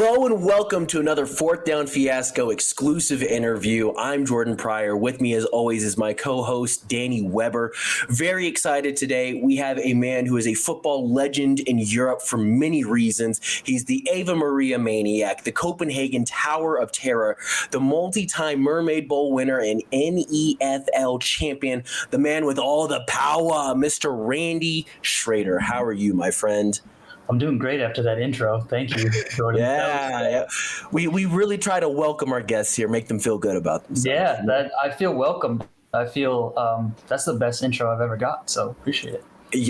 Hello and welcome to another Fourth Down Fiasco exclusive interview. I'm Jordan Pryor. With me, as always, is my co-host, Danny Weber. Very excited today. We have a man who is a football legend in Europe for many reasons. He's the Ave Maria maniac, the Copenhagen Tower of Terror, the multi-time Mermaid Bowl winner and NFL champion, the man with all the power, Mr. Randy Schroeder. How are you, my friend? I'm doing great after that intro. Thank you, Jordan. Yeah. We really try to welcome our guests here, make them feel good about themselves. Yeah, I feel welcome. I feel that's the best intro I've ever got. So appreciate it.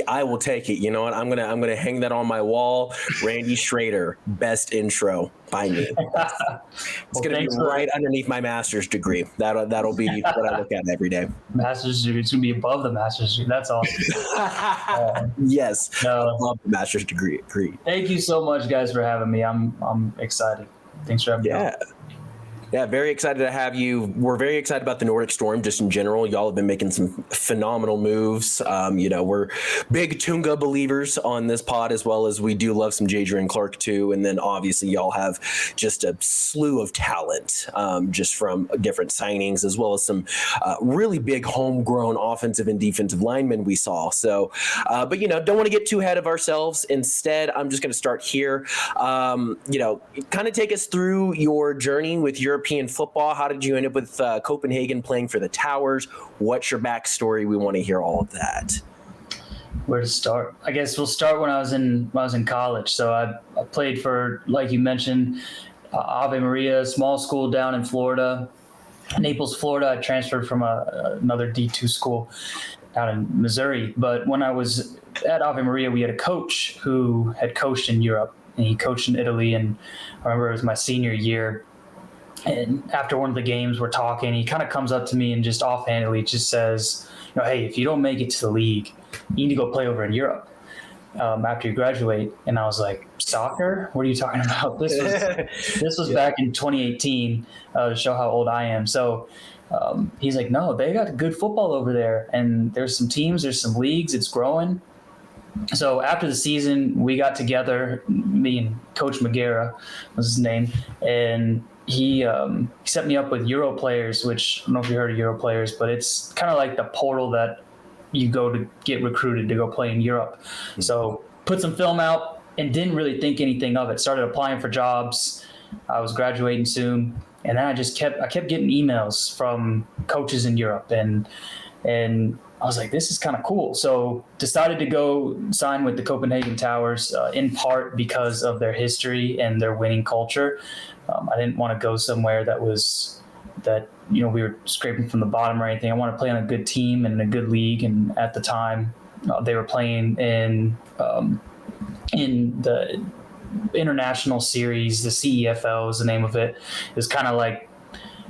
I will take it. You know what? I'm gonna hang that on my wall. Randy Schroeder, best intro by me. It's gonna be right underneath my master's degree. That'll be what I look at every day. Master's degree. It's gonna be above the master's degree. That's awesome. Yes, above the master's degree. Thank you so much, guys, for having me. I'm excited. Thanks for having me. Yeah, very excited to have you. We're very excited about the Nordic Storm just in general. Y'all have been making some phenomenal moves. We're big Tunga believers on this pod, as well as we do love some Jadrian Clark too. And then obviously y'all have just a slew of talent just from different signings, as well as some really big homegrown offensive and defensive linemen we saw. So, but don't want to get too ahead of ourselves. Instead, I'm just going to start here. Kind of take us through your journey with European football. How did you end up with Copenhagen playing for the Towers? What's your backstory? We want to hear all of that. Where to start? I guess we'll start when I was in college. So I played for, like you mentioned, Ave Maria, small school down in Florida, Naples, Florida. I transferred from another D2 school down in Missouri. But when I was at Ave Maria, we had a coach who had coached in Europe, and he coached in Italy. And I remember it was my senior year. And after one of the games, we're talking. He kind of comes up to me and just offhandedly just says, hey, if you don't make it to the league, you need to go play over in Europe after you graduate. And I was like, soccer? What are you talking about? This was back in 2018 to show how old I am. So he's like, no, they got good football over there. And there's some teams, there's some leagues, it's growing. So after the season, we got together, me and Coach Magera was his name, and he set me up with Euro Players, which I don't know if you heard of Euro Players, but it's kind of like the portal that you go to get recruited to go play in Europe. Mm-hmm. So put some film out and didn't really think anything of it. Started applying for jobs. I was graduating soon, and then I kept getting emails from coaches in Europe, and I was like, this is kind of cool. So decided to go sign with the Copenhagen Towers in part because of their history and their winning culture. I didn't want to go somewhere that we were scraping from the bottom or anything. I want to play on a good team and a good league. And at the time, they were playing in the international series. The CEFL is the name of it. It was kind of like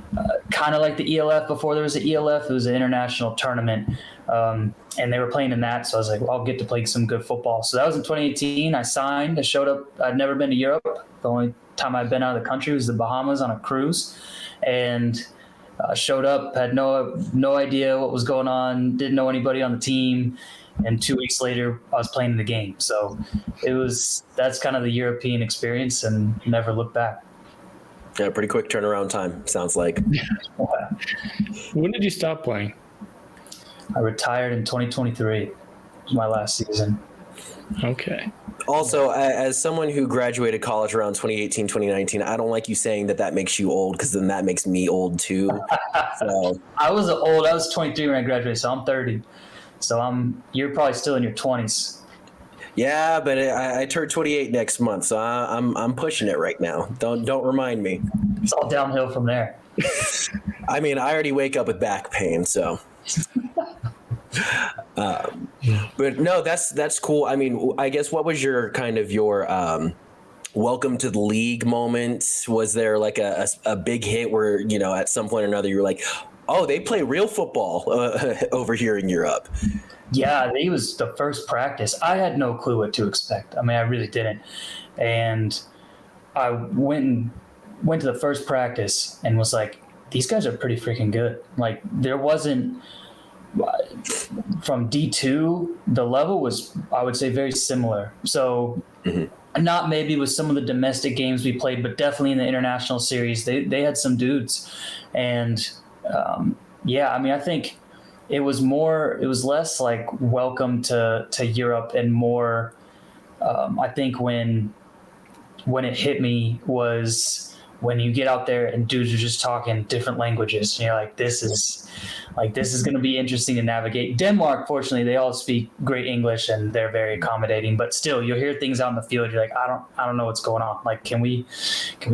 the ELF before there was an ELF. It was an international tournament. And they were playing in that. So I was like, well, I'll get to play some good football. So that was in 2018. I signed. I showed up. I'd never been to Europe. The only time I'd been out of the country was the Bahamas on a cruise. And showed up, had no idea what was going on, didn't know anybody on the team. And 2 weeks later, I was playing in the game. So that's kind of the European experience, and never looked back. Yeah, pretty quick turnaround time, sounds like. When did you stop playing? I retired in 2023. It was my last season. Okay. Also, as someone who graduated college around 2018, 2019, I don't like you saying that makes you old, because then that makes me old too. So. I was 23 when I graduated, so I'm 30. So you're probably still in your 20s. Yeah, but I turned 28 next month, so I'm pushing it right now. Don't remind me. It's all downhill from there. I mean, I already wake up with back pain, so. But no, that's cool. I mean, I guess what was your welcome to the league moment? Was there like a big hit where, at some point or another you were like, oh, they play real football over here in Europe? Yeah, it was the first practice. I had no clue what to expect. I mean, I really didn't. And I went to the first practice and was like, these guys are pretty freaking good. Like, there wasn't from D2, the level was, I would say, very similar. So not maybe with some of the domestic games we played, but definitely in the international series, they had some dudes. And yeah, I mean, I think it was less like welcome to Europe and more, I think when it hit me was when you get out there and dudes are just talking different languages. You know, like this is going to be interesting to navigate. Denmark, fortunately, they all speak great English and they're very accommodating. But still, you'll hear things out in the field. You're like, I don't know what's going on. Like, can we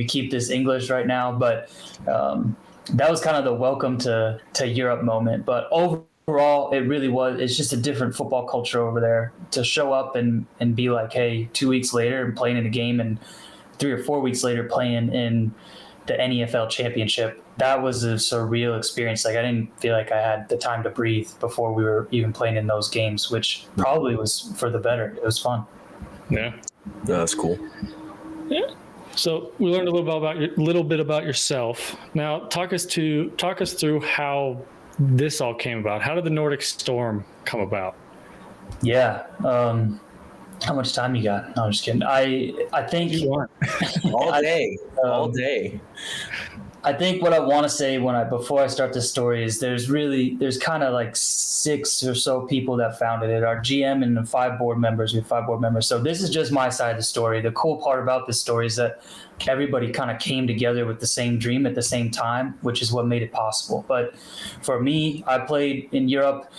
keep this English right now? But that was kind of the welcome to Europe moment. But overall, it really was. It's just a different football culture over there. To show up and be like, hey, 2 weeks later and playing in a game, and 3 or 4 weeks later playing in the NFL championship, that was a surreal experience. Like, I didn't feel like I had the time to breathe before we were even playing in those games, which probably was for the better. It was fun. Yeah. No, that's cool. Yeah. So we learned a little bit about yourself. Now talk us through how this all came about. How did the Nordic Storm come about? Yeah. How much time you got? No, I'm just kidding. I think all day. I think what I want to say before I start this story is there's kind of like 6 or so people that founded it. Our GM and the 5 board members. We have 5 board members. So this is just my side of the story. The cool part about this story is that everybody kind of came together with the same dream at the same time, which is what made it possible. But for me, I played in Europe.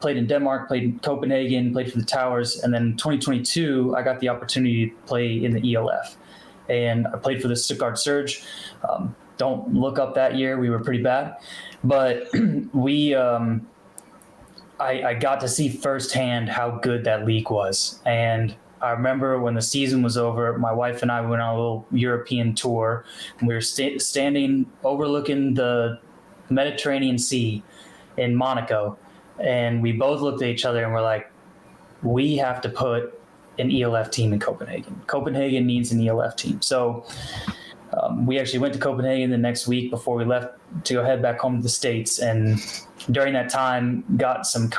Played in Denmark, played in Copenhagen, played for the Towers. And then in 2022, I got the opportunity to play in the ELF. And I played for the Stuttgart Surge. Don't look up that year. We were pretty bad. But I got to see firsthand how good that league was. And I remember when the season was over, my wife and I went on a little European tour. And we were standing overlooking the Mediterranean Sea in Monaco. And we both looked at each other and were like, we have to put an ELF team in Copenhagen. Copenhagen needs an ELF team. So we actually went to Copenhagen the next week before we left to head back home to the States. And during that time, had some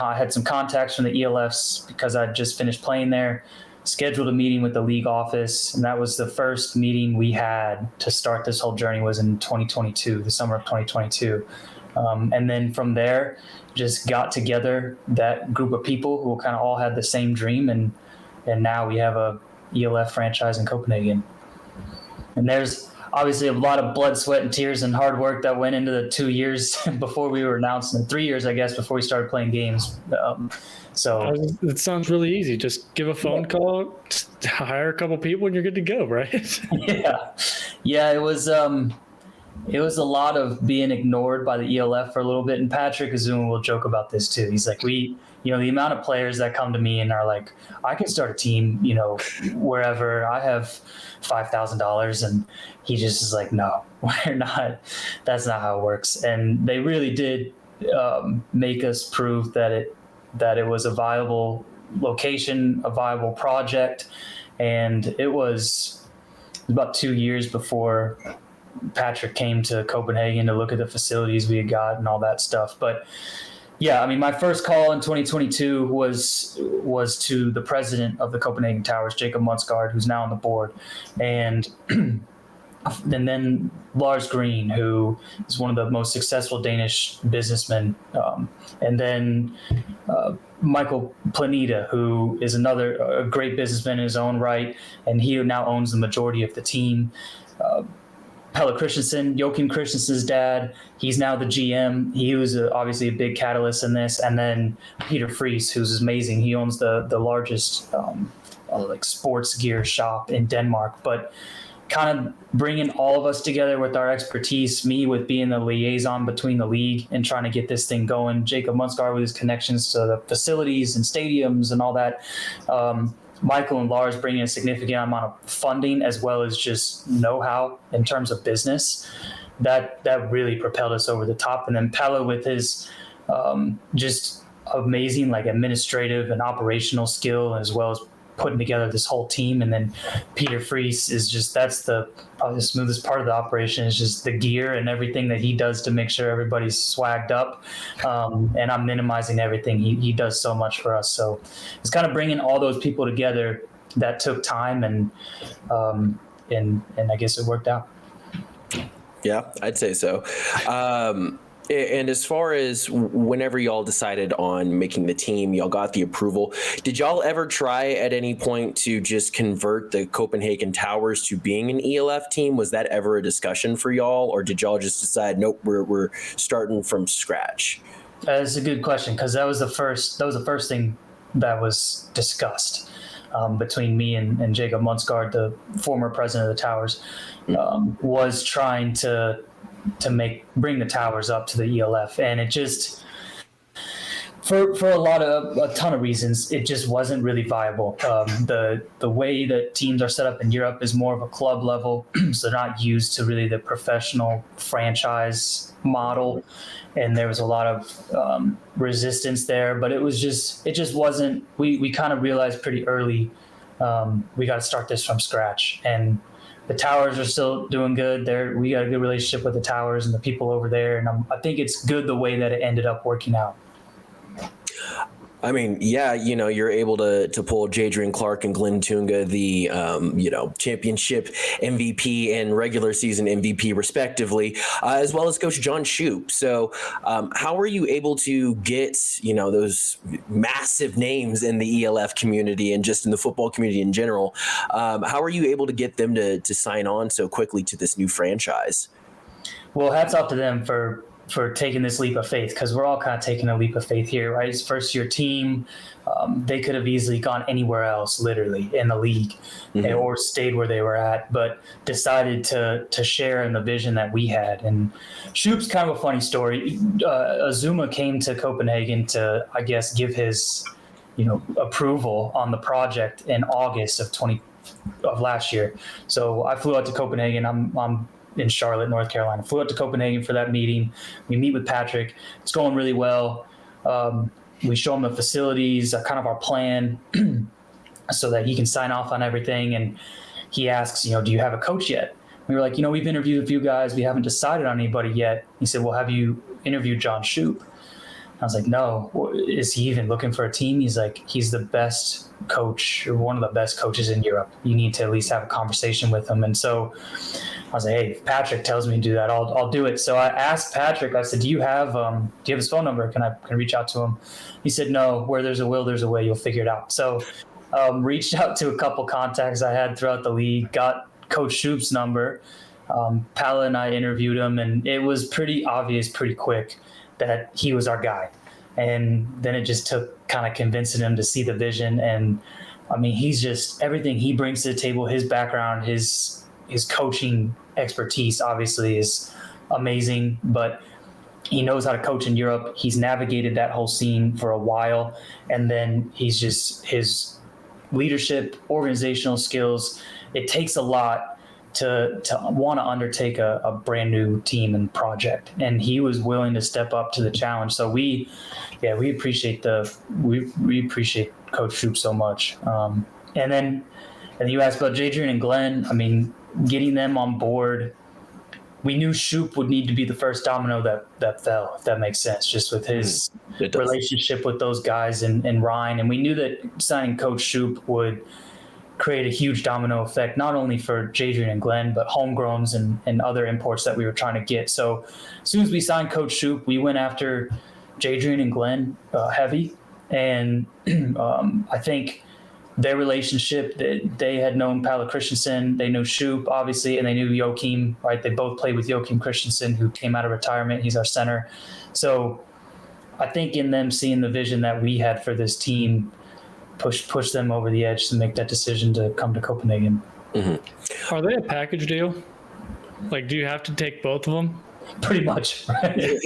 contacts from the ELFs because I'd just finished playing there, scheduled a meeting with the league office. And that was the first meeting we had to start this whole journey, was in 2022, the summer of 2022. And then from there, just got together that group of people who kind of all had the same dream, and now we have a ELF franchise in Copenhagen. And there's obviously a lot of blood, sweat, and tears and hard work that went into the 2 years before we were announced, and 3 years, I guess, before we started playing games. So it sounds really easy. Just give a phone call, hire a couple people, and you're good to go, right? Yeah. It was a lot of being ignored by the ELF for a little bit. And Patrick Azuma will joke about this too. He's like, the amount of players that come to me and are like, I can start a team, wherever. I have $5,000. And he just is like, no, we're not. That's not how it works. And they really did make us prove that it was a viable location, a viable project. And it was about 2 years before Patrick came to Copenhagen to look at the facilities we had got and all that stuff. But yeah, I mean, my first call in 2022 was to the president of the Copenhagen Towers, Jacob Munsgaard, who's now on the board, and then Lars Green, who is one of the most successful Danish businessmen, and then Michael Planeta, who is a great businessman in his own right, and he now owns the majority of the team. Pelle Christensen, Joachim Christensen's dad, he's now the GM. He was obviously a big catalyst in this. And then Peter Friis, who's amazing. He owns the largest sports gear shop in Denmark. But kind of bringing all of us together with our expertise, me with being the liaison between the league and trying to get this thing going, Jacob Munsgaard with his connections to the facilities and stadiums and all that. Michael and Lars bringing a significant amount of funding as well as just know-how in terms of business. That really propelled us over the top. And then Pelle with his just amazing administrative and operational skill, as well as putting together this whole team. And then Peter Friis is that's probably the smoothest part of the operation, is just the gear and everything that he does to make sure everybody's swagged up. And I'm minimizing everything. He does so much for us. So it's kind of bringing all those people together that took time, and I guess it worked out. Yeah, I'd say so. And as far as whenever y'all decided on making the team, y'all got the approval. Did y'all ever try at any point to just convert the Copenhagen Towers to being an ELF team? Was that ever a discussion for y'all, or did y'all just decide, nope, we're starting from scratch? That's a good question, because that was the first thing that was discussed between me and Jacob Mundsgaard, the former president of the Towers, was trying to bring the Towers up to the ELF, and it just for a ton of reasons, it just wasn't really viable. The way that teams are set up in Europe is more of a club level, so they're not used to really the professional franchise model, and there was a lot of resistance there. But it just wasn't. We kind of realized pretty early we got to start this from scratch, and the Towers are still doing good. We got a good relationship with the Towers and the people over there, and I think it's good the way that it ended up working out. I mean, yeah, you're able to pull Jadrian Clark and Glenn Tunga, the championship MVP and regular season MVP respectively, as well as Coach John Shoup. So how were you able to get those massive names in the ELF community and just in the football community in general? How are you able to get them to sign on so quickly to this new franchise? Well, hats off to them for taking this leap of faith, because we're all kind of taking a leap of faith here, right? It's first year team. They could have easily gone anywhere else, literally, in the league, or stayed where they were at, but decided to share in the vision that we had. And Shoup's kind of a funny story. Azuma came to Copenhagen to, I guess, give his approval on the project in August of last year. So I flew out to Copenhagen. I'm in Charlotte, North Carolina. Flew out to Copenhagen for that meeting. We meet with Patrick. It's going really well. We show him the facilities, kind of our plan, so that he can sign off on everything. And he asks, do you have a coach yet? We were like, we've interviewed a few guys. We haven't decided on anybody yet. He said, well, have you interviewed John Shoup? I was like, no. Is he even looking for a team? He's like, he's the best coach, or one of the best coaches in Europe. You need to at least have a conversation with him. And so I was like, hey, if Patrick tells me to do that, I'll do it. So I asked Patrick, I said, do you have his phone number? Can I reach out to him? He said, no, where there's a will, there's a way. You'll figure it out. So reached out to a couple contacts I had throughout the league, got Coach Shoup's number. Pala and I interviewed him, and it was pretty obvious pretty quick that he was our guy. And then it just took kind of convincing him to see the vision. And I mean, he's just, everything he brings to the table, his background, his coaching expertise obviously is amazing, but he knows how to coach in Europe. He's navigated that whole scene for a while. And then he's just, his leadership, organizational skills, it takes a lot to want to undertake a brand new team and project. And he was willing to step up to the challenge. So we appreciate we appreciate Coach Shoup so much. And then you asked about Jadrian and Glenn. I mean, getting them on board, we knew Shoup would need to be the first domino that fell, if that makes sense, just with his relationship with those guys and Ryan. And we knew that signing Coach Shoup would create a huge domino effect, not only for Jadrian and Glenn, but homegrowns and other imports that we were trying to get. So as soon as we signed Coach Shoup, we went after Jadrian and Glenn heavy. And I think their relationship, they had known Paolo Christensen, they know Shoup, obviously, and they knew Joachim, right? They both played with Joachim Christensen, who came out of retirement. He's our center. So I think in them seeing the vision that we had for this team, push them over the edge to make that decision to come to Copenhagen. Mm-hmm. Are they a package deal? Like, do you have to take both of them? Pretty much. Right?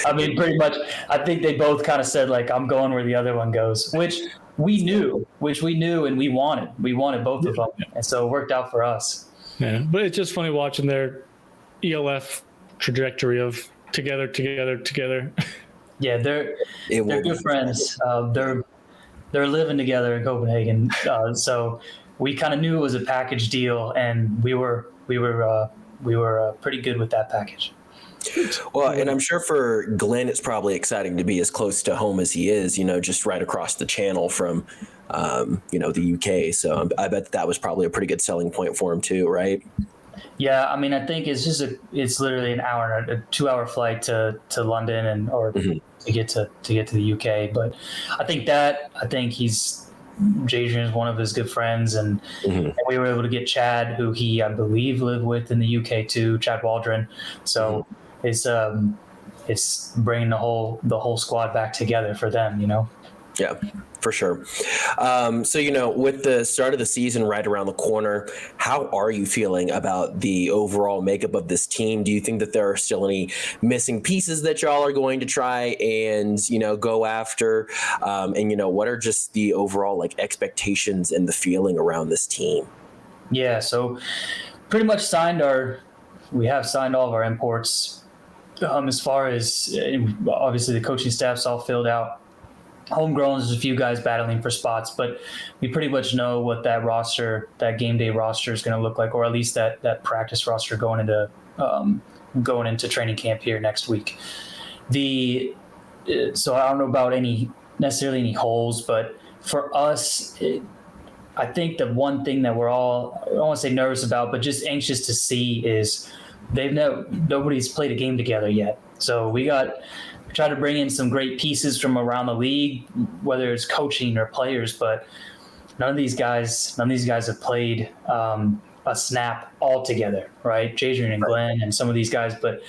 I mean, pretty much. I think they both kind of said, like, I'm going where the other one goes, which we knew and we wanted both of them. And so it worked out for us. Yeah, but it's just funny watching their ELF trajectory of together. Yeah, they're good friends. They're living together in Copenhagen, so we kind of knew it was a package deal, and we were pretty good with that package. Well, and I'm sure for Glenn, it's probably exciting to be as close to home as he is. Just right across the channel from the UK. So I bet that was probably a pretty good selling point for him too, right? Yeah, I mean, I think it's literally an hour, a 2 hour flight to London to get to the UK. But I think Jadrian is one of his good friends, and we were able to get Chad, who he, I believe, lived with in the UK too, Chad Waldron. So it's bringing the whole squad back together for them, Yeah, for sure. So, with the start of the season right around the corner, how are you feeling about the overall makeup of this team? Do you think that there are still any missing pieces that y'all are going to try and, go after? What are just the overall expectations and the feeling around this team? Yeah, so pretty much we have signed all of our imports. As far as obviously the coaching staff's all filled out. Homegrown, there's a few guys battling for spots, but we pretty much know what that game day roster is going to look like, or at least that practice roster going into training camp here next week. So I don't know about necessarily any holes, but for us, I think the one thing that we're all, I don't want to say nervous about, but just anxious to see is nobody's played a game together yet. So we try to bring in some great pieces from around the league, whether it's coaching or players, but none of these guys have played a snap all together, right? Jadrian and Glenn and some of these guys, but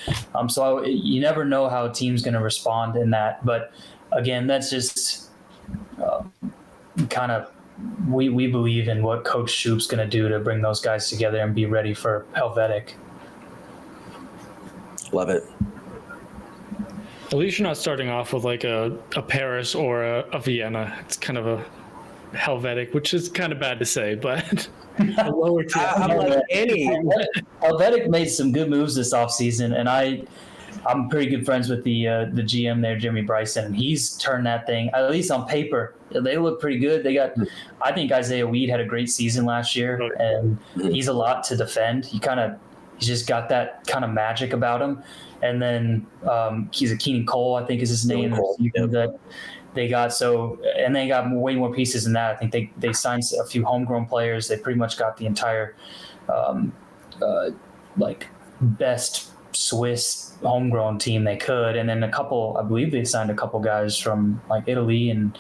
you never know how a team's going to respond in that. But again, that's just kind of we believe in what Coach Shoop's going to do to bring those guys together and be ready for Helvetic. Love it. At least you're not starting off with a Paris or a Vienna. It's kind of a Helvetic, which is kind of bad to say, but a lower tier. Helvetic made some good moves this offseason, and I'm pretty good friends with the GM there, Jimmy Bryson, and he's turned that thing, at least on paper, they look pretty good. I think Isaiah Weed had a great season last year, and he's a lot to defend. He's just got that kind of magic about him. And then he's a Keenan Cole, I think is his name, that they got. And they got way more pieces than that. I think they signed a few homegrown players. They pretty much got the entire best Swiss homegrown team they could. And then I believe they signed a couple guys from Italy, and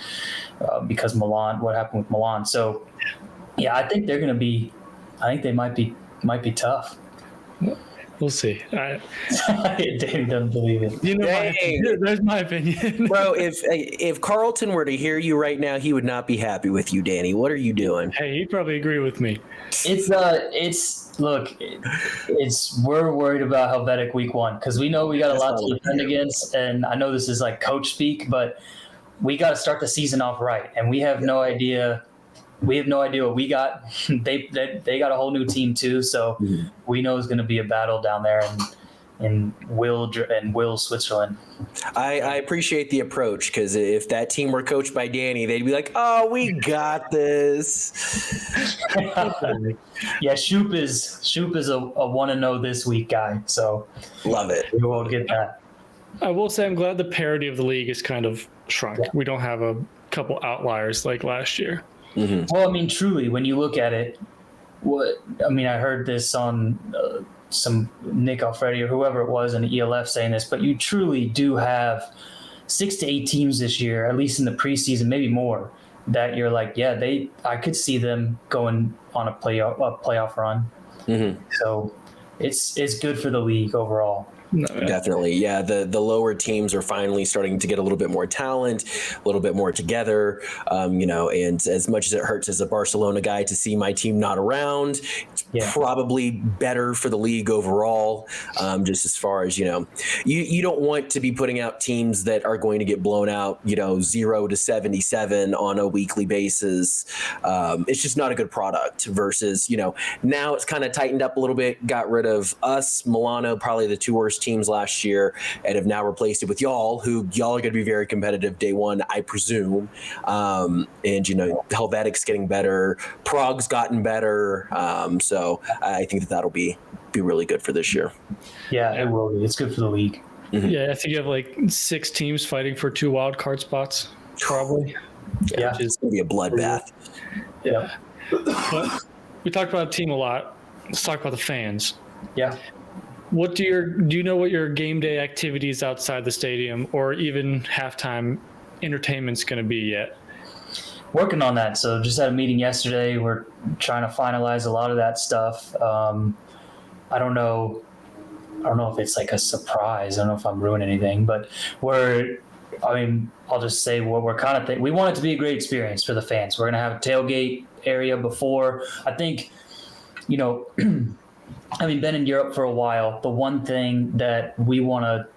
because what happened with Milan. So yeah, I think they might be tough. We'll see. Dave doesn't believe it. There's my opinion. Bro, if Carlton were to hear you right now, he would not be happy with you, Danny. What are you doing? Hey, he'd probably agree with me. We're worried about Helvetic week 1 because we know we got a lot to defend against, and I know this is coach speak, but we got to start the season off right, and we have no idea. We have no idea what we got. They got a whole new team too, so we know it's going to be a battle down there in Will, Switzerland. I appreciate the approach, because if that team were coached by Danny, they'd be like, "Oh, we got this." Yeah, Shoop is a want to know this week guy, so love it. We won't get that. I will say I'm glad the parity of the league is kind of shrunk. Yeah. We don't have a couple outliers like last year. Mm-hmm. Well, I mean, truly, when you look at it, I heard this on some Nick Alfredi or whoever it was in the ELF saying this, but you truly do have 6 to 8 teams this year, at least in the preseason, maybe more, that you're I could see them going on a playoff run. Mm-hmm. So it's good for the league overall. No, definitely. Yeah. The lower teams are finally starting to get a little bit more talent, a little bit more together, and as much as it hurts as a Barcelona guy to see my team not around, it's probably better for the league overall. Just as far as, you don't want to be putting out teams that are going to get blown out, 0 to 77 on a weekly basis. It's just not a good product versus, now it's kind of tightened up a little bit, got rid of us, Milano, probably the 2 worst teams last year, and have now replaced it with y'all are going to be very competitive day one, I presume. And Helvetic's getting better, Prague's gotten better, so I think that'll be really good for this year. Yeah, it will be. It's good for the league. Mm-hmm. Yeah, I think you have 6 teams fighting for 2 wild card spots, probably. Yeah. Which is, It's gonna be a bloodbath. Yeah. but we talked about the team a lot. Let's talk about the fans. Yeah. Do you know what your game day activities outside the stadium or even halftime entertainment's going to be yet? Working on that. So just had a meeting yesterday. We're trying to finalize a lot of that stuff. I don't know if it's like a surprise. I don't know if I'm ruining anything, but I'll just say what we're kind of thinking. We want it to be a great experience for the fans. We're going to have a tailgate area before. I think, having been in Europe for a while, the one thing that we want to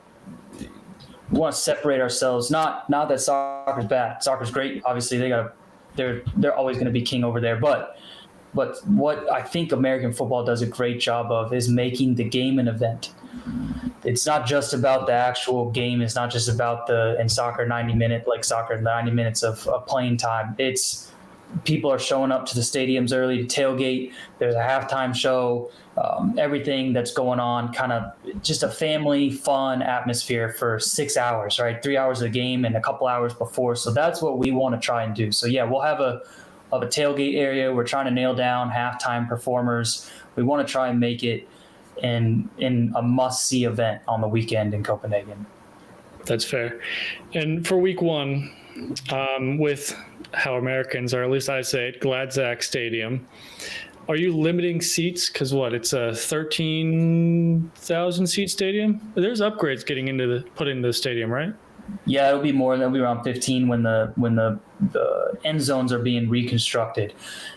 separate ourselves, not that soccer's bad. Soccer's great. Obviously, they're always going to be king over there. But what I think American football does a great job of is making the game an event. It's not just about the actual game. It's not just about in soccer 90 minutes of playing time. It's people are showing up to the stadiums early to tailgate. There's a halftime show. Everything that's going on, kind of just a family fun atmosphere for 6 hours, right? 3 hours of the game and a couple hours before. So that's what we want to try and do. So yeah, we'll have a tailgate area. We're trying to nail down halftime performers. We want to try and make it in a must-see event on the weekend in Copenhagen. That's fair. And for week one, with how Americans, or at least I say it, Gladsack Stadium, are you limiting seats? Because it's a 13,000 seat stadium? There's upgrades getting put into the stadium, right? Yeah, it'll be more. It'll be around 15 when the end zones are being reconstructed,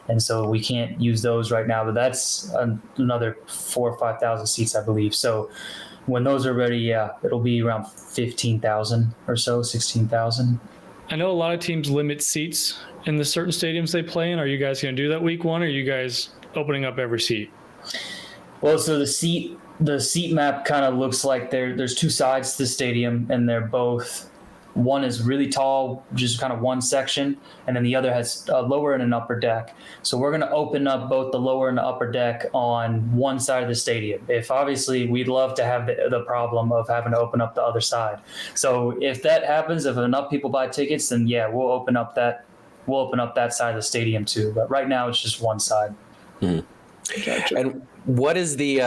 and so we can't use those right now. But that's another 4,000 or 5,000 seats, I believe. So when those are ready, yeah, it'll be around 15,000 or so, 16,000. I know a lot of teams limit seats in the certain stadiums they play in. Are you guys going to do that week one, or are you guys opening up every seat? Well, so the seat map kind of looks like there's two sides to the stadium, and they're both, one is really tall, just kind of one section, and then the other has a lower and an upper deck. So we're going to open up both the lower and the upper deck on one side of the stadium. If obviously we'd love to have the problem of having to open up the other side. So if that happens, if enough people buy tickets, then yeah, we'll open up that side of the stadium too. But right now it's just one side. Mm-hmm. Gotcha. And what is the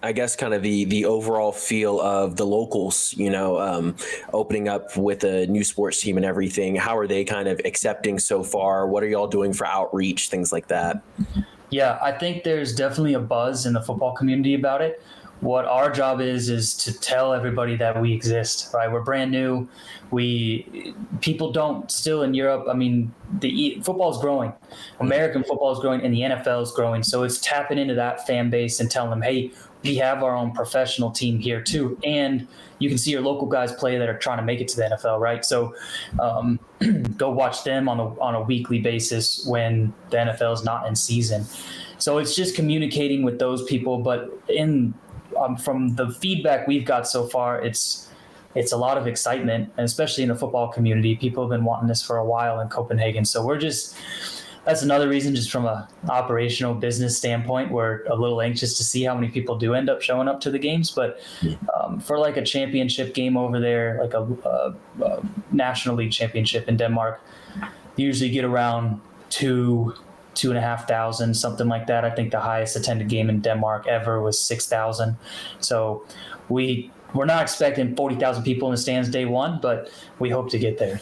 I guess kind of the overall feel of the locals, opening up with a new sports team and everything? How are they kind of accepting so far? What are y'all doing for outreach, things like that? Yeah, I think there's definitely a buzz in the football community about it. What our job is to tell everybody that we exist, right? We're brand new. People don't still in Europe. I mean, the football is growing. American football is growing and the NFL is growing. So it's tapping into that fan base and telling them, hey, we have our own professional team here too. And you can see your local guys play that are trying to make it to the NFL, right? So go watch them on a weekly basis when the NFL is not in season. So it's just communicating with those people. But from the feedback we've got so far, it's a lot of excitement, and especially in the football community. People have been wanting this for a while in Copenhagen. So that's another reason, just from a operational business standpoint, we're a little anxious to see how many people do end up showing up to the games. But for like a championship game over there, like a National League championship in Denmark, you usually get around 2,500, something like that. I think the highest attended game in Denmark ever was 6,000. So we're not expecting 40,000 people in the stands day one, but we hope to get there.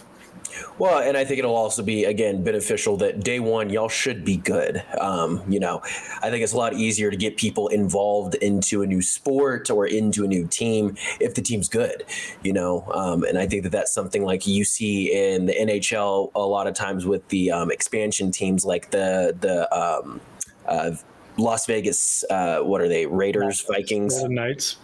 Well, and I think it'll also be, again, beneficial that day one, y'all should be good. I think it's a lot easier to get people involved into a new sport or into a new team if the team's good, and I think that that's something like you see in the NHL a lot of times with the expansion teams, like the Las Vegas, what are they, Raiders, Vikings? Golden Knights.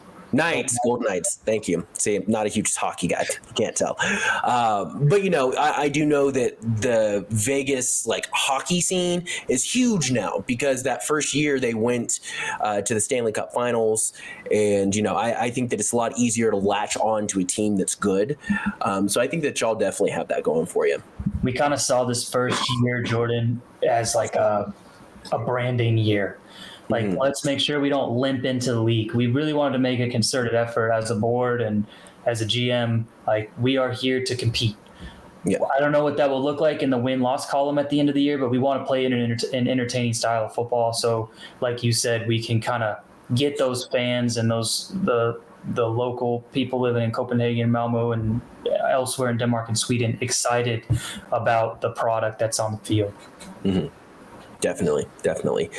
Thank you. See, I'm not a huge hockey guy. You can't tell. But, I do know that the Vegas hockey scene is huge now because that first year they went to the Stanley Cup Finals. And, I think that it's a lot easier to latch on to a team that's good. So I think that y'all definitely have that going for you. We kind of saw this first year, Jordan, as like a branding year. Let's make sure we don't limp into the league. We really wanted to make a concerted effort as a board and as a GM. We are here to compete. I don't know what that will look like in the win-loss column at the end of the year, but we want to play in an entertaining style of football. So, like you said, we can kind of get those fans and the local people living in Copenhagen, Malmo, and elsewhere in Denmark and Sweden excited about the product that's on the field. Mm-hmm. Definitely.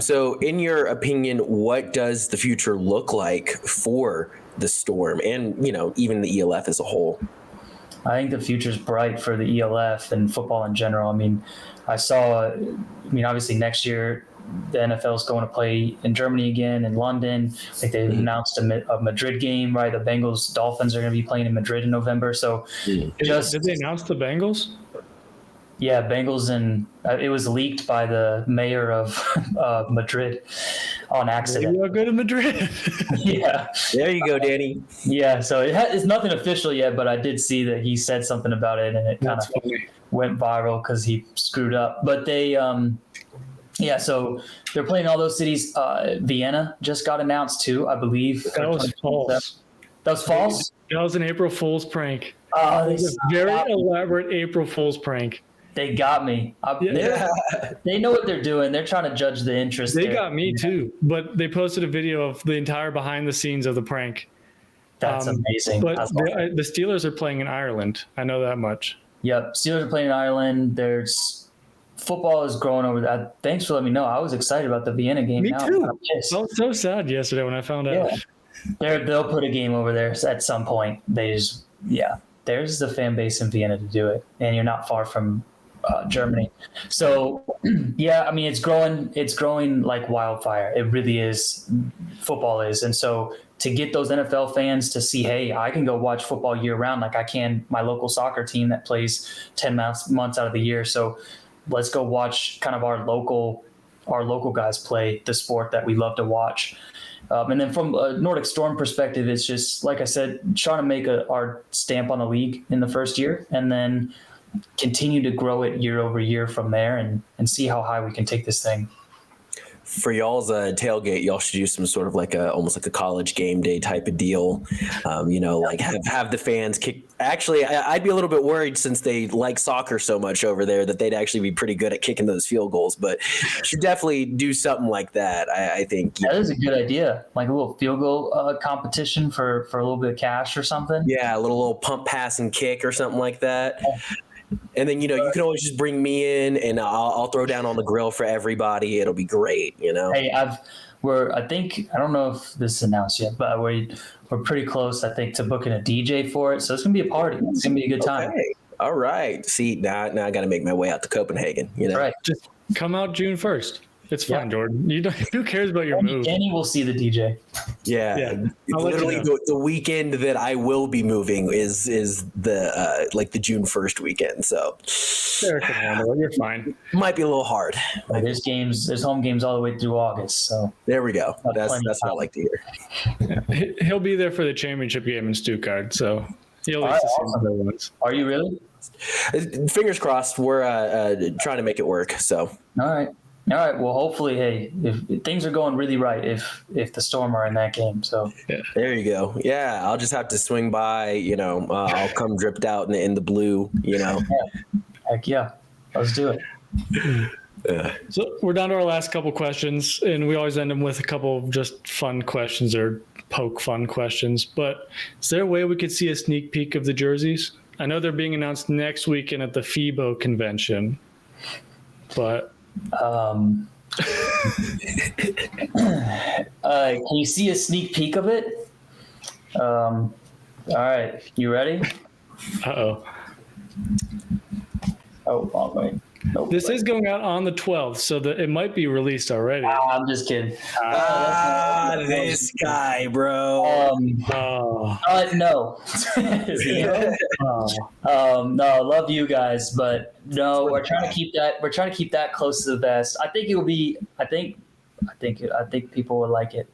So in your opinion, what does the future look like for the Storm and, even the ELF as a whole? I think the future's bright for the ELF and football in general. Obviously next year, the NFL is going to play in Germany again, in London. Like they've announced a Madrid game, right? The Bengals Dolphins are going to be playing in Madrid in November. So did they announce the Bengals? Yeah, Bengals, and it was leaked by the mayor of Madrid on accident. Maybe I'll go to Madrid. Yeah. There you go, Danny. Yeah, so it's nothing official yet, but I did see that he said something about it, and it kind of went viral because he screwed up. But they, so they're playing all those cities. Vienna just got announced too, I believe. That was false. That was false? That was an April Fool's prank. Oh, it was a very elaborate April Fool's prank. They got me. They know what they're doing. They're trying to judge the interest. They got me too, but they posted a video of the entire behind the scenes of the prank. That's amazing. But the Steelers are playing in Ireland. I know that much. Yep, Steelers are playing in Ireland. Football is growing over that. Thanks for letting me know. I was excited about the Vienna game. Me too. I was so sad yesterday when I found out. They'll put a game over there at some point. There's the fan base in Vienna to do it, and you're not far from Germany. So it's growing like wildfire. It really is. Football is. And so to get those NFL fans to see, hey, I can go watch football year round like I can my local soccer team that plays 10 months out of the year. So let's go watch kind of our local guys play the sport that we love to watch. And then from a Nordic Storm perspective, it's just, like I said, trying to make our stamp on the league in the first year, and then continue to grow it year over year from there, and see how high we can take this thing. For y'all's tailgate, y'all should do some sort of almost like a college game day type of deal. Like have the fans kick. Actually, I'd be a little bit worried since they like soccer so much over there that they'd actually be pretty good at kicking those field goals. But should definitely do something like that. I think that is a good idea, like a little field goal competition for a little bit of cash or something. Yeah, a little pump, pass, and kick or something like that. And then, you can always just bring me in and I'll throw down on the grill for everybody. It'll be great, Hey, I don't know if this is announced yet, but we're pretty close, I think, to booking a DJ for it. So it's going to be a party. It's going to be a good time. Okay. All right. See, now I got to make my way out to Copenhagen, Right. Just come out June 1st. It's fine, Jordan. Who cares about your move? Danny will see the DJ. Yeah. Literally the weekend that I will be moving is the the June 1st weekend. So Sarah can handle it. You're fine. Might be a little hard. There's home games all the way through August. So there we go. That's what I like to hear. Yeah. He'll be there for the championship game in Stuttgart. So he'll at least see some other ones. Are you really? Fingers crossed. We're trying to make it work. So All right. Well, hopefully, hey, if things are going really right, if the Storm are in that game, so there you go. Yeah, I'll just have to swing by. I'll come dripped out in the blue. Heck yeah, let's do it. So we're down to our last couple questions, and we always end them with a couple of just fun questions or poke fun questions. But is there a way we could see a sneak peek of the jerseys? I know they're being announced next weekend at the FIBO convention, but. Can you see a sneak peek of it? All right, you ready? Uh-oh. Oh, wait. Nope, this is going out on the 12th, so it might be released already. I'm just kidding. This guy, bro. No. No, I love you guys, but no, we're trying to keep that. We're trying to keep that close to the vest. I think it will be. I think people would like it.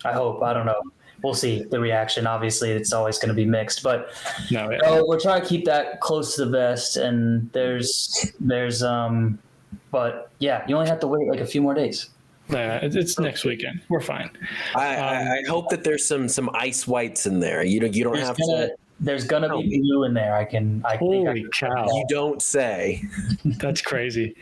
I hope. I don't know. We'll see the reaction. Obviously, it's always going to be mixed, but no, we're trying to keep that close to the vest. And but yeah, you only have to wait like a few more days. Yeah, it's next weekend. We're fine. I hope that there's some ice whites in there. You don't have to. There's gonna Oh, be blue in there. I think Holy cow. You don't say. That's crazy.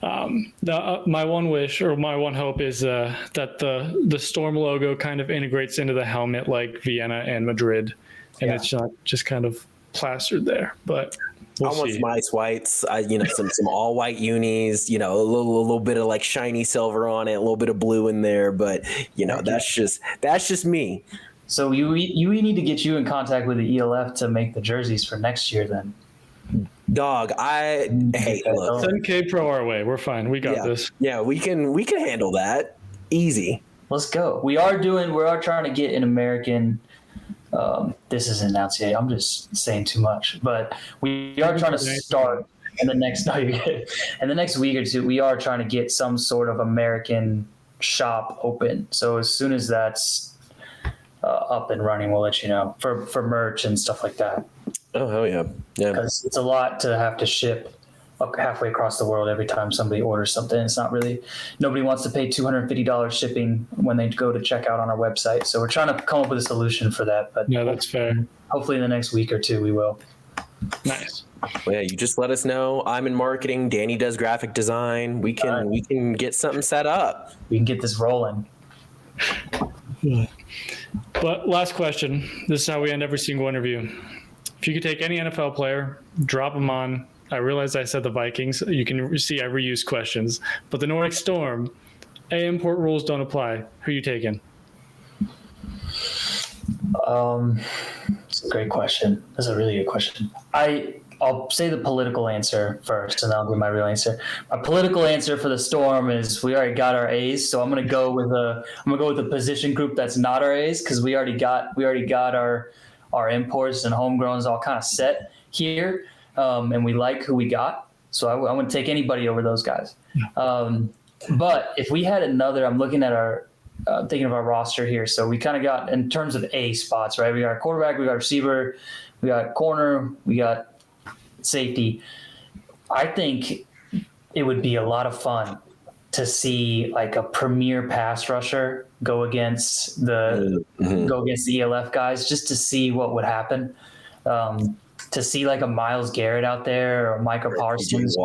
My one wish or my one hope is that the Storm logo kind of integrates into the helmet like Vienna and Madrid, and it's not just kind of plastered there. But we'll I want see. some ice whites, some all white unis, a little bit of like shiny silver on it, a little bit of blue in there. But that's just me. So we need to get you in contact with the ELF to make the jerseys for next year. Then, Dog, look. Send K Pro our way. We're fine. We got this. Yeah, we can handle that easy. let's go. We are trying to get an American. This isn't announced yet. I'm just saying too much, but we are trying to start in the next week or two. We are trying to get some sort of American shop open. So as soon as that's up and running, we'll let you know for merch and stuff like that. Oh hell yeah, yeah. Because it's a lot to have to ship halfway across the world every time somebody orders something. It's not really, nobody wants to pay $250 shipping when they go to check out on our website. So we're trying to come up with a solution for that. But no, that's fair. Hopefully in the next week or two we will. Nice. Well, yeah, you just let us know. I'm in marketing. Danny does graphic design. We can get something set up. We can get this rolling. But last question. This is how we end every single interview. If you could take any NFL player, drop them on. I realize I said the Vikings. You can see I reuse questions. But the Nordic Storm, import rules don't apply. Who are you taking? It's a great question. That's a really good question. I'll say the political answer first, and then I'll give my real answer. My political answer for the Storm is we already got our A's, so I'm gonna go with the position group that's not our A's because we already got our imports and homegrowns all kind of set here, and we like who we got. So I wouldn't take anybody over those guys. But if we had another, I'm looking at our thinking of our roster here. So we kind of got in terms of A spots, right? We got quarterback, we got receiver, we got corner, we got safety. I think it would be a lot of fun to see like a premier pass rusher go against the ELF guys, just to see what would happen. To see like a Myles Garrett out there or Micah Parsons,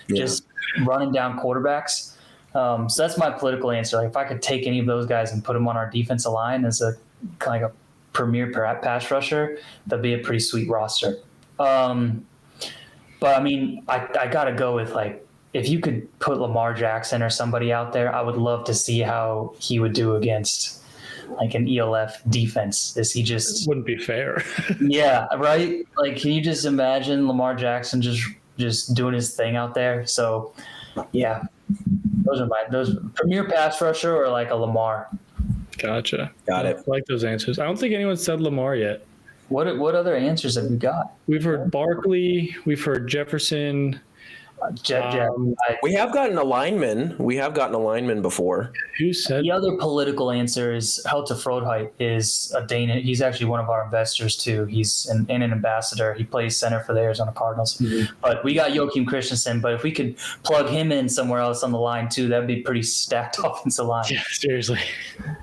just running down quarterbacks. So that's my political answer. Like if I could take any of those guys and put them on our defensive line as a kind of like a premier pass rusher, that'd be a pretty sweet roster. But I mean, I gotta go with like, if you could put Lamar Jackson or somebody out there, I would love to see how he would do against like an ELF defense. Is he just, it wouldn't be fair. Yeah, right. Like, can you just imagine Lamar Jackson just doing his thing out there? So yeah, those premier pass rusher or like a Lamar. Gotcha. Got it. I like those answers. I don't think anyone said Lamar yet. What other answers have you got? We've heard Barkley. We've heard Jefferson. We have gotten a lineman. We have gotten a lineman before. Who said? The other political answer is Helta Frodheit is a Danish. He's actually one of our investors too. He's an ambassador. He plays center for the Arizona Cardinals. Mm-hmm. But we got Joachim Christensen. But if we could plug him in somewhere else on the line too, that'd be pretty stacked offensive line. Yeah, seriously.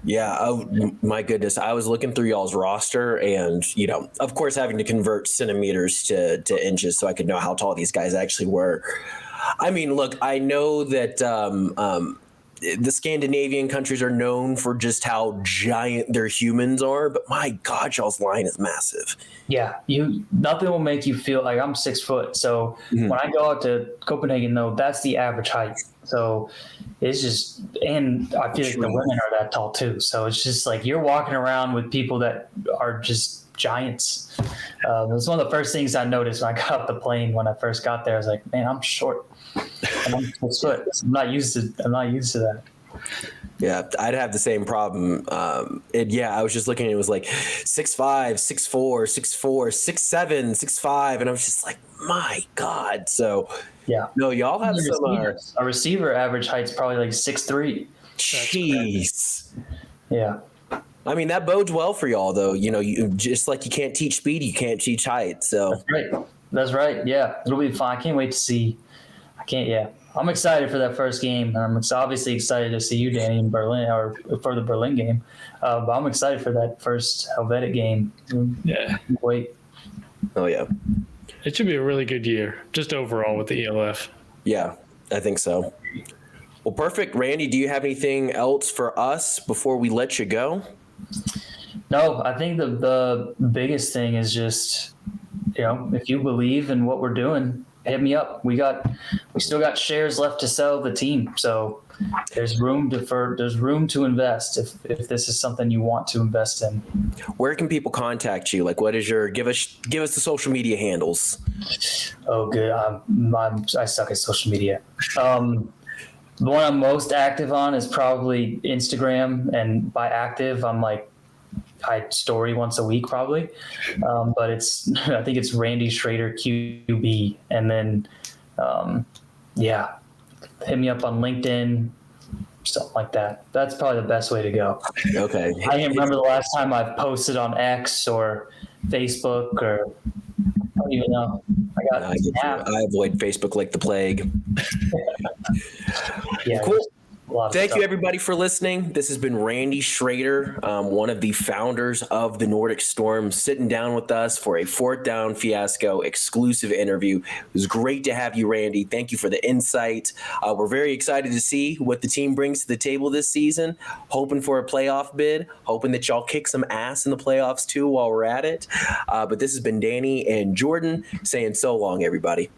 Yeah. Oh my goodness. I was looking through y'all's roster, and of course, having to convert centimeters to inches so I could know how tall these guys actually were. I mean, look, I know that the Scandinavian countries are known for just how giant their humans are, but my God, y'all's line is massive. Yeah, nothing will make you feel like I'm 6 foot. So when I go out to Copenhagen, though, that's the average height. So it's just, and I feel like the women are that tall too. So it's just like you're walking around with people that are just giants. It was one of the first things I noticed when I got off the plane when I first got there. I was like, man, I'm short. And I'm 6 foot. I'm not used to that. Yeah, I'd have the same problem. I was just looking and it was like 6'5", 6'4", 6'4", 6'7", 6'5", and I was just like, my God. So yeah, no, y'all have some. A receiver average height's probably like 6'3". Jeez. Yeah. I mean, that bodes well for y'all, though. You just like you can't teach speed, you can't teach height. So that's right. Yeah, it'll be fun. I can't wait to see. I'm excited for that first game. I'm obviously excited to see you, Danny, in Berlin or for the Berlin game. But I'm excited for that first Helvetic game. Yeah. Wait. Oh yeah. It should be a really good year, just overall with the ELF. Yeah, I think so. Well, perfect. Randy, do you have anything else for us before we let you go? No, I think the biggest thing is just, if you believe in what we're doing, hit me up. We still got shares left to sell the team, so there's room to invest if this is something you want to invest in. Where can people contact you? Like, what is your give us the social media handles? Oh, good. I suck at social media. The one I'm most active on is probably Instagram, and by active, I story once a week probably, but I think it's Randy Schroeder QB, and then hit me up on LinkedIn, something like that. That's probably the best way to go. Okay. I can't remember the last time I've posted on X or Facebook, or I don't even know. I avoid Facebook like the plague. Yeah, cool. Thank you, everybody, for listening. This has been Randy Schroeder, one of the founders of the Nordic Storm, sitting down with us for a Fourth Down Fiasco exclusive interview. It was great to have you, Randy. Thank you for the insight. We're very excited to see what the team brings to the table this season, hoping for a playoff bid, hoping that y'all kick some ass in the playoffs, too, while we're at it. But this has been Danny and Jordan saying so long, everybody.